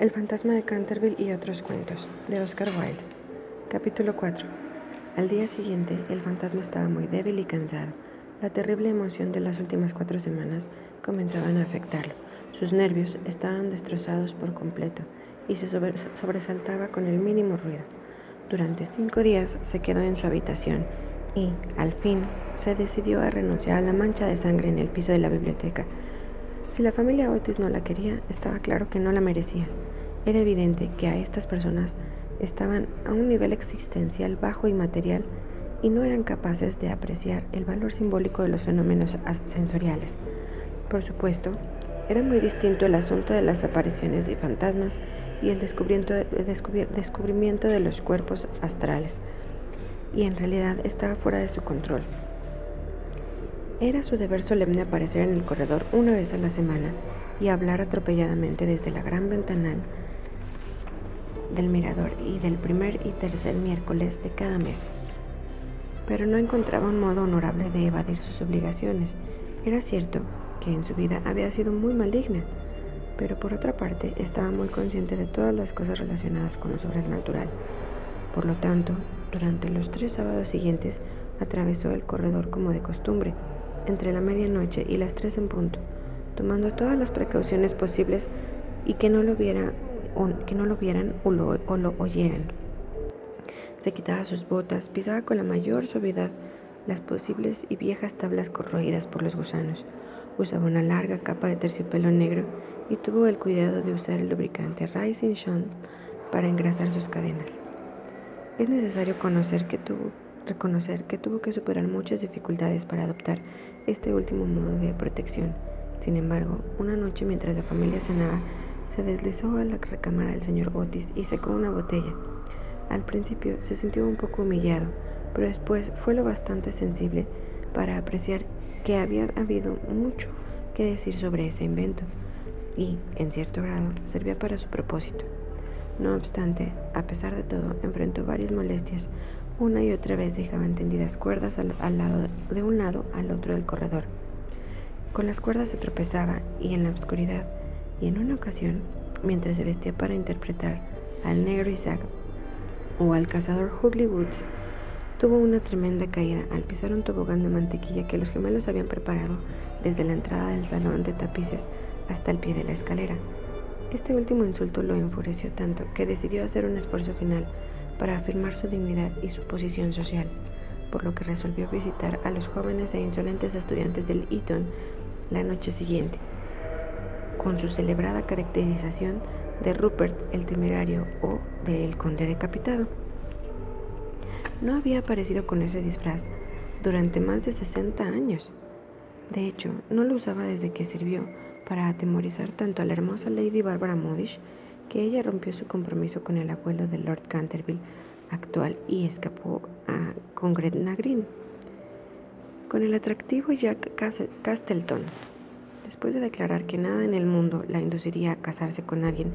El fantasma de Canterville y otros cuentos, de Oscar Wilde. Capítulo 4. Al día siguiente, el fantasma estaba muy débil y cansado. La terrible emoción de las últimas 4 semanas comenzaban a afectarlo. Sus nervios estaban destrozados por completo y se sobresaltaba con el mínimo ruido. Durante 5 días se quedó en su habitación y, al fin, se decidió a renunciar a la mancha de sangre en el piso de la biblioteca. Si la familia Otis no la quería, estaba claro que no la merecía. Era evidente que a estas personas estaban a un nivel existencial bajo y material y no eran capaces de apreciar el valor simbólico de los fenómenos sensoriales. Por supuesto, era muy distinto el asunto de las apariciones de fantasmas y el descubrimiento de los cuerpos astrales, y en realidad estaba fuera de su control. Era su deber solemne aparecer en el corredor una vez a la semana y hablar atropelladamente desde la gran ventanal del mirador y del primer y tercer miércoles de cada mes. Pero no encontraba un modo honorable de evadir sus obligaciones. Era cierto que en su vida había sido muy maligna, pero por otra parte estaba muy consciente de todas las cosas relacionadas con lo sobrenatural. Por lo tanto, durante los 3 sábados siguientes atravesó el corredor como de costumbre, entre la medianoche y las 3 en punto, tomando todas las precauciones posibles y que no lo vieran o lo oyeran. Se quitaba sus botas, pisaba con la mayor suavidad las posibles y viejas tablas corroídas por los gusanos, usaba una larga capa de terciopelo negro y tuvo el cuidado de usar el lubricante Rising Sun para engrasar sus cadenas. Es necesario reconocer que tuvo que superar muchas dificultades para adoptar este último modo de protección. Sin embargo, una noche mientras la familia cenaba, se deslizó a la recámara del señor Otis y secó una botella. Al principio se sintió un poco humillado, pero después fue lo bastante sensible para apreciar que había habido mucho que decir sobre ese invento y, en cierto grado, servía para su propósito. No obstante, a pesar de todo, enfrentó varias molestias. Una y otra vez dejaban tendidas cuerdas de un lado al otro del corredor. Con las cuerdas se tropezaba y en la oscuridad, y en una ocasión, mientras se vestía para interpretar al negro Isaac o al cazador Ugly Woods, tuvo una tremenda caída al pisar un tobogán de mantequilla que los gemelos habían preparado desde la entrada del salón de tapices hasta el pie de la escalera. Este último insulto lo enfureció tanto que decidió hacer un esfuerzo final para afirmar su dignidad y su posición social, por lo que resolvió visitar a los jóvenes e insolentes estudiantes del Eton la noche siguiente, con su celebrada caracterización de Rupert el Temerario o de El Conde Decapitado. No había aparecido con ese disfraz durante más de 60 años. De hecho, no lo usaba desde que sirvió para atemorizar tanto a la hermosa Lady Barbara Modish que ella rompió su compromiso con el abuelo de Lord Canterville actual y escapó con Gretna Green, con el atractivo Jack Castleton, después de declarar que nada en el mundo la induciría a casarse con alguien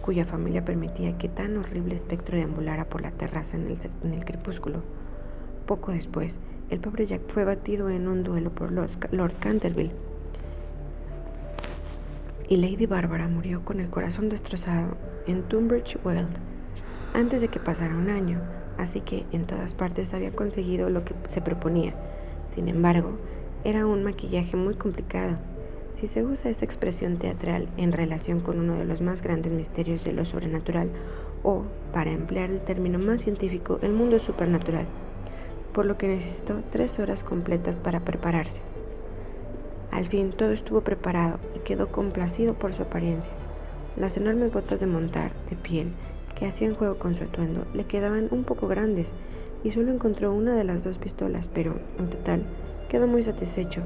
cuya familia permitía que tan horrible espectro deambulara por la terraza en el crepúsculo. Poco después, el pobre Jack fue batido en un duelo por Lord Canterville, y Lady Barbara murió con el corazón destrozado en Tunbridge Wells antes de que pasara un año, así que en todas partes había conseguido lo que se proponía. Sin embargo, era un maquillaje muy complicado, si se usa esa expresión teatral en relación con uno de los más grandes misterios de lo sobrenatural, o, para emplear el término más científico, el mundo supernatural, por lo que necesitó 3 horas completas para prepararse. Al fin todo estuvo preparado y quedó complacido por su apariencia. Las enormes botas de montar de piel que hacían juego con su atuendo le quedaban un poco grandes y solo encontró una de las 2 pistolas, pero, en total, quedó muy satisfecho.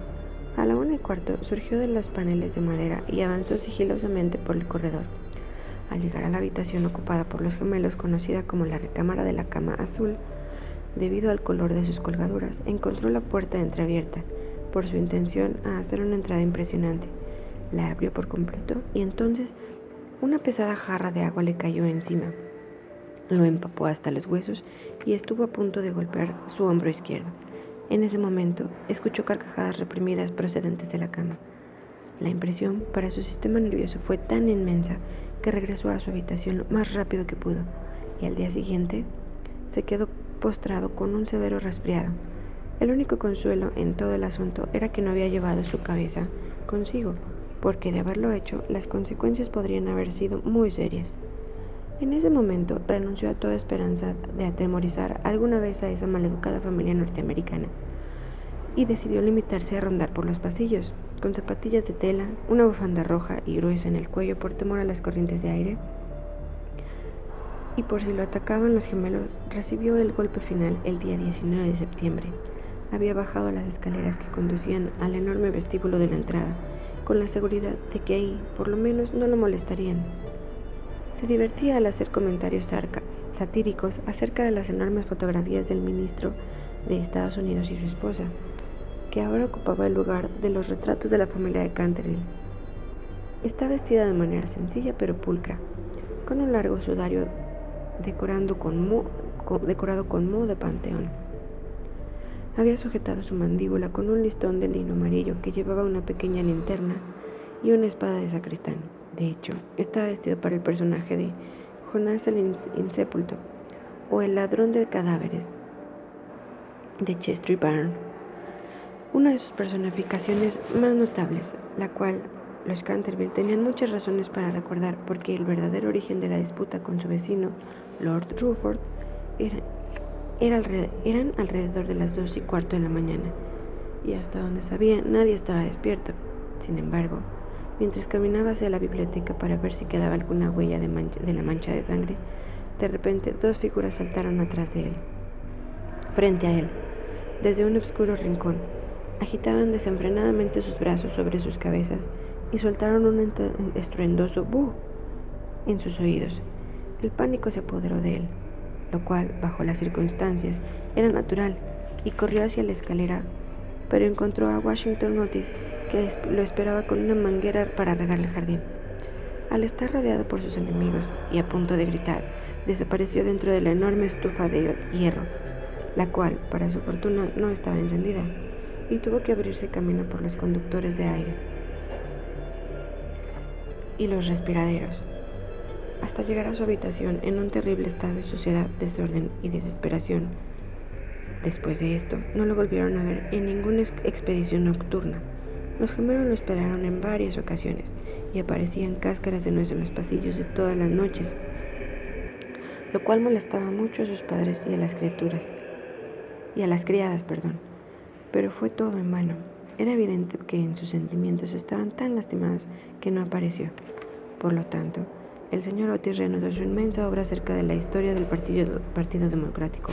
A la 1:15 surgió de los paneles de madera y avanzó sigilosamente por el corredor. Al llegar a la habitación ocupada por los gemelos, conocida como la recámara de la cama azul, debido al color de sus colgaduras, encontró la puerta entreabierta por su intención a hacer una entrada impresionante. La abrió por completo y entonces una pesada jarra de agua le cayó encima. Lo empapó hasta los huesos y estuvo a punto de golpear su hombro izquierdo. En ese momento, escuchó carcajadas reprimidas procedentes de la cama. La impresión para su sistema nervioso fue tan inmensa que regresó a su habitación lo más rápido que pudo, y al día siguiente se quedó postrado con un severo resfriado. El único consuelo en todo el asunto era que no había llevado su cabeza consigo, porque de haberlo hecho, las consecuencias podrían haber sido muy serias. En ese momento renunció a toda esperanza de atemorizar alguna vez a esa maleducada familia norteamericana y decidió limitarse a rondar por los pasillos, con zapatillas de tela, una bufanda roja y gruesa en el cuello por temor a las corrientes de aire. Y por si lo atacaban los gemelos, recibió el golpe final el día 19 de septiembre. Había bajado las escaleras que conducían al enorme vestíbulo de la entrada, con la seguridad de que ahí, por lo menos, no lo molestarían. Se divertía al hacer comentarios satíricos acerca de las enormes fotografías del ministro de Estados Unidos y su esposa, que ahora ocupaba el lugar de los retratos de la familia de Canterville. Está vestida de manera sencilla pero pulcra, con un largo sudario decorado con moho de panteón. Había sujetado su mandíbula con un listón de lino amarillo que llevaba una pequeña linterna y una espada de sacristán. De hecho, estaba vestido para el personaje de Jonás el Insepulto o el ladrón de cadáveres de Chester Barn, una de sus personificaciones más notables, la cual los Canterville tenían muchas razones para recordar, porque el verdadero origen de la disputa con su vecino, Lord Rufford, eran alrededor de las 2:15 de la mañana, y hasta donde sabía nadie estaba despierto. Sin embargo, mientras caminaba hacia la biblioteca para ver si quedaba alguna huella de la mancha de sangre, de repente 2 figuras saltaron atrás de él, frente a él, desde un oscuro rincón. Agitaban desenfrenadamente sus brazos sobre sus cabezas y soltaron un estruendoso "buh" en sus oídos. El pánico se apoderó de él, lo cual, bajo las circunstancias, era natural, y corrió hacia la escalera, pero encontró a Washington Otis, que lo esperaba con una manguera para regar el jardín. Al estar rodeado por sus enemigos y a punto de gritar, desapareció dentro de la enorme estufa de hierro, la cual, para su fortuna, no estaba encendida, y tuvo que abrirse camino por los conductores de aire y los respiraderos, hasta llegar a su habitación en un terrible estado de suciedad, desorden y desesperación. Después de esto, no lo volvieron a ver en ninguna expedición nocturna. Los gemelos lo esperaron en varias ocasiones y aparecían cáscaras de nuez en los pasillos de todas las noches, lo cual molestaba mucho a sus padres y a las criadas, pero fue todo en vano. Era evidente que en sus sentimientos estaban tan lastimados que no apareció. Por lo tanto, el señor Otis reanudó su inmensa obra acerca de la historia del Partido Democrático,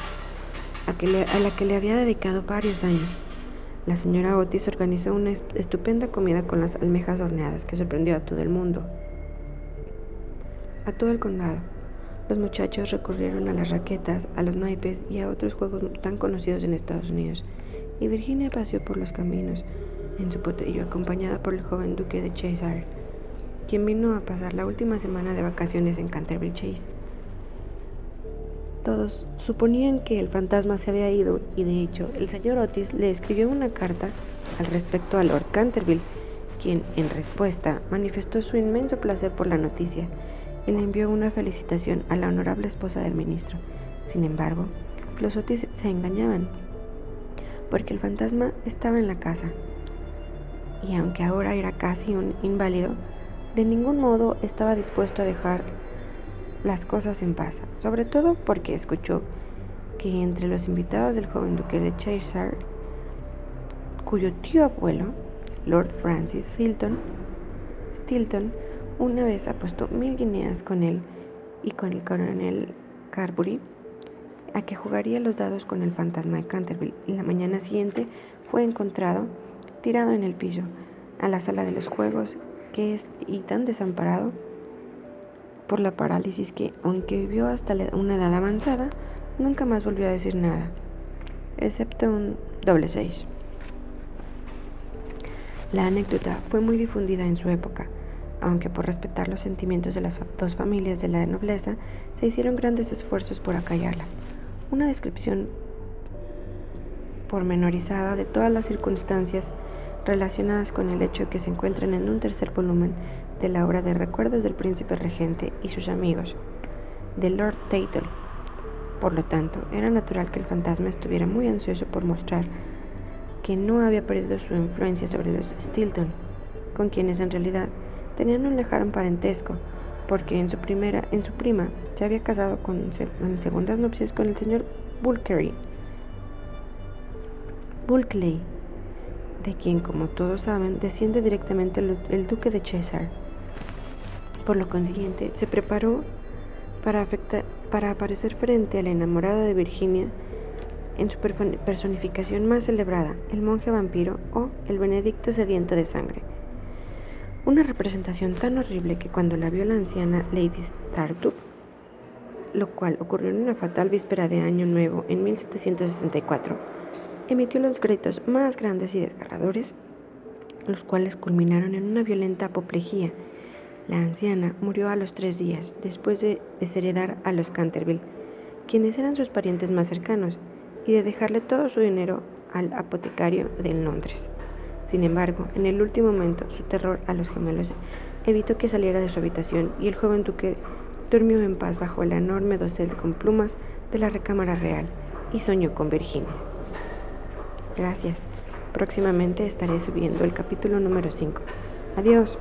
a la que le había dedicado varios años. La señora Otis organizó una estupenda comida con las almejas horneadas que sorprendió a todo el mundo, a todo el condado. Los muchachos recurrieron a las raquetas, a los naipes y a otros juegos tan conocidos en Estados Unidos, y Virginia paseó por los caminos en su potrillo, acompañada por el joven duque de Cheshire, quien vino a pasar la última semana de vacaciones en Canterville Chase. Todos suponían que el fantasma se había ido, y de hecho el señor Otis le escribió una carta al respecto a Lord Canterville, quien en respuesta manifestó su inmenso placer por la noticia y le envió una felicitación a la honorable esposa del ministro. Sin embargo, los Otis se engañaban, porque el fantasma estaba en la casa, y aunque ahora era casi un inválido, de ningún modo estaba dispuesto a dejar las cosas en paz, sobre todo porque escuchó que entre los invitados del joven duque de Cheshire, cuyo tío abuelo, Lord Francis Stilton, una vez apostó 1000 guineas con él y con el coronel Carbury a que jugaría los dados con el fantasma de Canterville, y la mañana siguiente fue encontrado tirado en el piso, a la sala de los juegos, y tan desamparado por la parálisis que, aunque vivió hasta una edad avanzada, nunca más volvió a decir nada, excepto un doble 6. La anécdota fue muy difundida en su época, aunque por respetar los sentimientos de las dos familias de la nobleza, se hicieron grandes esfuerzos por acallarla. Una descripción pormenorizada de todas las circunstancias relacionadas con el hecho que se encuentran en un tercer volumen de la obra de Recuerdos del Príncipe Regente y sus amigos, de Lord Tattle. Por lo tanto, era natural que el fantasma estuviera muy ansioso por mostrar que no había perdido su influencia sobre los Stilton, con quienes en realidad tenían un lejano parentesco, porque en su prima se había casado en segundas nupcias con el señor Bulkeley, de quien, como todos saben, desciende directamente el duque de Cheshire. Por lo consiguiente, se preparó para aparecer frente a la enamorada de Virginia en su personificación más celebrada, el monje vampiro o el Benedicto sediento de sangre. Una representación tan horrible que cuando la vio la anciana Lady Startup, lo cual ocurrió en una fatal víspera de Año Nuevo en 1764, emitió los gritos más grandes y desgarradores, los cuales culminaron en una violenta apoplejía. La anciana murió a los 3 días, después de desheredar a los Canterville, quienes eran sus parientes más cercanos, y de dejarle todo su dinero al apotecario de Londres. Sin embargo, en el último momento, su terror a los gemelos evitó que saliera de su habitación y el joven duque durmió en paz bajo el enorme dosel con plumas de la recámara real y soñó con Virginia. Gracias. Próximamente estaré subiendo el capítulo número 5. Adiós.